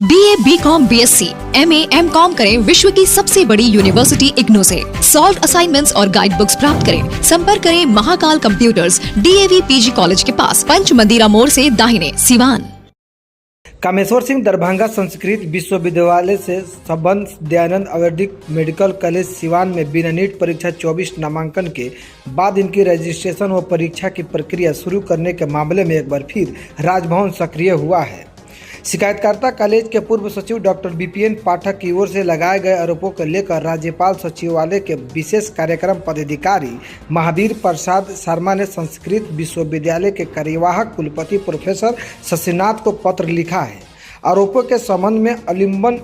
BA, BCom, BSc, MA, MCom करें विश्व की सबसे बड़ी यूनिवर्सिटी इग्नू से। सॉल्व असाइनमेंट्स और गाइड बुक्स प्राप्त करें। संपर्क करें Mahakal computers, DAV PG college के पास, पंच मंदिरा मोड़ से दाहिने, सिवान। कामेश्वर सिंह दरभंगा संस्कृत विश्वविद्यालय से संबद्ध दयानंद आयुर्वेदिक मेडिकल कॉलेज सिवान में बिना नीट परीक्षा 24 नामांकन के बाद इनकी रजिस्ट्रेशन व परीक्षा की प्रक्रिया शुरू करने के मामले में एक बार फिर राजभवन सक्रिय हुआ है। शिकायतकर्ता कॉलेज के पूर्व सचिव डॉक्टर BPN पाठक की ओर से लगाए गए आरोपों को लेकर राज्यपाल सचिवालय के विशेष कार्यक्रम पदाधिकारी महावीर प्रसाद शर्मा ने संस्कृत विश्वविद्यालय के कार्यवाहक कुलपति प्रोफेसर शशिनाथ को पत्र लिखा है। आरोपों के संबंध में अलिम्बन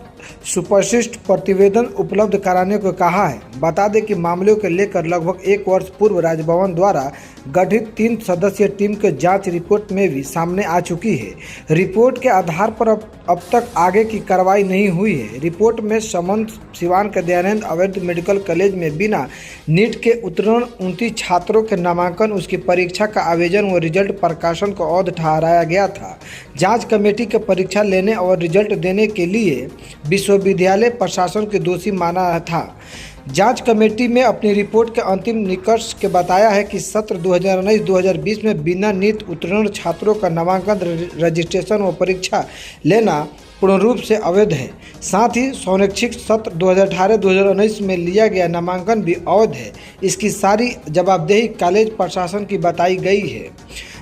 सुपरशिष्ट प्रतिवेदन उपलब्ध कराने को कहा है। बता दें कि मामलों को लेकर लगभग 1 वर्ष पूर्व राजभवन द्वारा गठित 3 सदस्यीय टीम के जांच रिपोर्ट में भी सामने आ चुकी है। रिपोर्ट के आधार पर अब तक आगे की कार्रवाई नहीं हुई है। रिपोर्ट में संबंध सिवान के दयानंद आयुर्वेदिक मेडिकल कॉलेज में बिना नीट के उत्तीर्ण 29 छात्रों के नामांकन, उसकी परीक्षा का आवेदन व रिजल्ट प्रकाशन को अवैध ठहराया गया था। जांच कमेटी के परीक्षा लेने और रिजल्ट देने के लिए विश्वविद्यालय प्रशासन के दोषी माना था। जांच कमेटी में अपनी रिपोर्ट के अंतिम निष्कर्ष के बताया है कि सत्र 2019-2020 में बिना नीट उत्तीर्ण छात्रों का नामांकन, रजिस्ट्रेशन व परीक्षा लेना पूर्ण रूप से अवैध है। साथ ही शैक्षणिक सत्र 2018-2019 में लिया गया नामांकन भी अवैध है। इसकी सारी जवाबदेही कॉलेज प्रशासन की बताई गई है।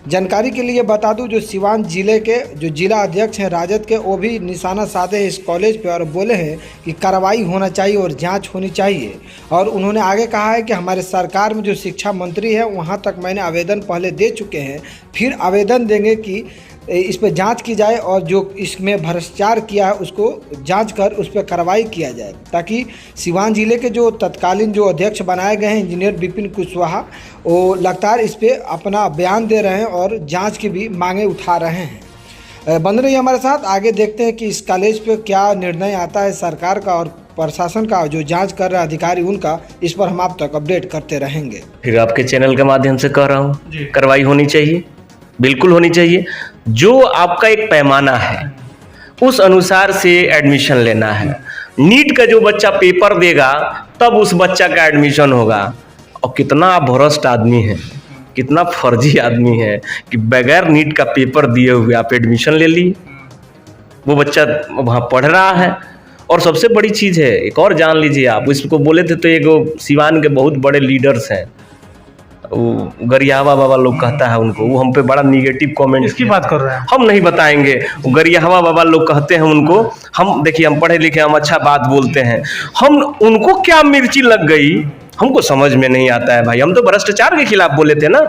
जानकारी के लिए बता दूं, जो सिवान जिले के जो जिला अध्यक्ष हैं राजद के, वो भी निशाना साधे हैं इस कॉलेज पे और बोले हैं कि कार्रवाई होना चाहिए और जांच होनी चाहिए। और उन्होंने आगे कहा है कि हमारे सरकार में जो शिक्षा मंत्री है वहाँ तक मैंने आवेदन पहले दे चुके हैं, फिर आवेदन देंगे कि इस पर जांच की जाए और जो इसमें भ्रष्टाचार किया है उसको जांच कर उस पर कार्रवाई किया जाए, ताकि सिवान जिले के जो तत्कालीन जो अध्यक्ष बनाए गए हैं इंजीनियर विपिन कुशवाहा, वो लगातार इस पर अपना बयान दे रहे हैं और जांच की भी मांगे उठा रहे हैं। बन रही हमारे साथ, आगे देखते हैं कि इस कॉलेज पे क्या निर्णय आता है सरकार का और प्रशासन का, जो जांच कर रहे अधिकारी उनका। इस पर हम आप तक अपडेट करते रहेंगे। फिर आपके चैनल के माध्यम से कह रहा हूँ, कार्रवाई होनी चाहिए, बिल्कुल होनी चाहिए। जो आपका एक पैमाना है उस अनुसार से एडमिशन लेना है। नीट का जो बच्चा पेपर देगा तब उस बच्चा का एडमिशन होगा। और कितना आप भ्रष्ट आदमी है, कितना फर्जी आदमी है कि बगैर नीट का पेपर दिए हुए आप एडमिशन ले लिए। वो बच्चा वहाँ पढ़ रहा है। और सबसे बड़ी चीज़ है, एक और जान लीजिए आप, इसको बोले थे तो एक सिवान के बहुत बड़े लीडर्स हैं, वो गरियावा बाबा लोग कहता है उनको, वो हम पे बड़ा निगेटिव कमेंट इसकी बात कर रहे हैं। हम नहीं बताएंगे। वो गरियावा बाबा लोग कहते हैं उनको, हम देखिए हम पढ़े लिखे, हम अच्छा बात बोलते हैं, हम उनको क्या मिर्ची लग गई हमको समझ में नहीं आता है भाई। हम तो भ्रष्टाचार के खिलाफ बोले थे ना।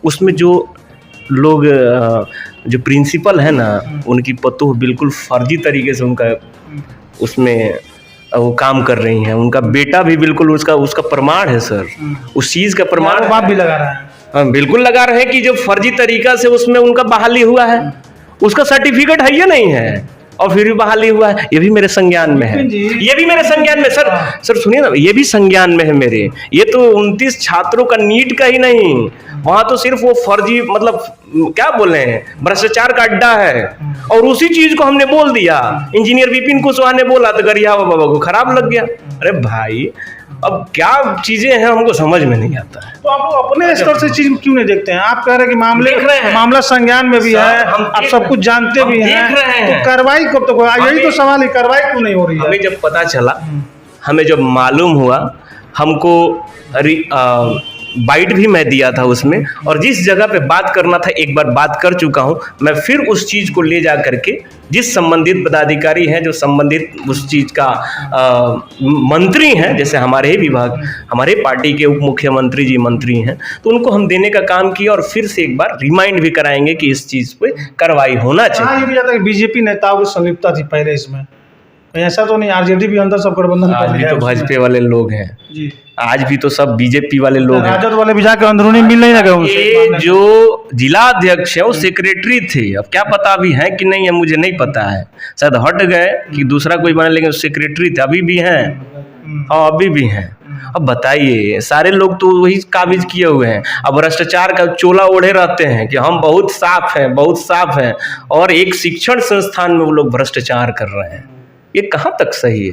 उसमें जो लोग जो प्रिंसिपल है ना, उनकी पतोह बिल्कुल फर्जी तरीके से उनका उसमें वो काम कर रही हैं। उनका बेटा भी बिल्कुल उसका प्रमाण है सर, उस चीज़ का प्रमाण बाप भी लगा रहा है। हाँ, बिल्कुल लगा रहे हैं कि जो फर्जी तरीका से उसमें उनका बहाली हुआ है, उसका सर्टिफिकेट है या नहीं है, और फिर भी बहाली हुआ है। ये भी मेरे संज्ञान में है, ये भी मेरे संज्ञान में सर सुनिए ना, ये भी संज्ञान में है मेरे। ये तो 29 छात्रों का नीट का ही नहीं, वहां तो सिर्फ वो फर्जी, मतलब क्या बोले हैं, भ्रष्टाचार का अड्डा है। और उसी चीज को हमने बोल दिया, इंजीनियर विपिन कुशवाहा ने बोला तो गरियावा बाबा को खराब लग गया। अरे भाई, अब क्या चीजें हैं हमको समझ में नहीं आता है। तो आप अपने स्तर से चीज क्यों नहीं देखते हैं? आप कह रहे हैं कि मामला संज्ञान में भी है, आप सब कुछ जानते भी हैं, तो कार्रवाई कब तक होगा? यही तो सवाल है, कार्रवाई क्यों नहीं हो रही है? हमें जब पता चला, हमें जब मालूम हुआ, हमको बाइट भी मैं दिया था उसमें, और जिस जगह पे बात करना था एक बार बात कर चुका हूं। मैं फिर उस चीज को ले जा करके जिस संबंधित पदाधिकारी हैं, जो संबंधित उस चीज का मंत्री हैं, जैसे हमारे ही विभाग, हमारे पार्टी के उप मुख्यमंत्री जी मंत्री हैं, तो उनको हम देने का काम किया। और फिर से एक बार रिमाइंड भी कराएंगे कि इस चीज पे कार्रवाई होना चाहिए। ये भी जाता है कि बीजेपी नेताओं की संलिप्तता थी पहले इसमें, ऐसा तो नहीं? RJD भी अंदर सब गठबंधन, आज भी तो भाजपा वाले लोग हैं जी, आज भी तो सब बीजेपी वाले लोग हैं। राजद वाले भी जाकर अंदरूनी मिल नहीं लगे उनसे। ये जो जिला अध्यक्ष है वो सेक्रेटरी थे, अब क्या पता अभी हैं कि नहीं है, मुझे नहीं पता है, शायद हट गए कि दूसरा कोई बने, लेकिन सेक्रेटरी थे, अभी भी हैं। और अभी भी हैं। अब बताइए, सारे लोग तो वही काबिज किए हुए हैं। अब भ्रष्टाचार का चोला ओढ़े रहते हैं कि हम बहुत साफ हैं, बहुत साफ हैं, और एक शिक्षण संस्थान में वो लोग भ्रष्टाचार कर रहे हैं। ये कहाँ तक सही है?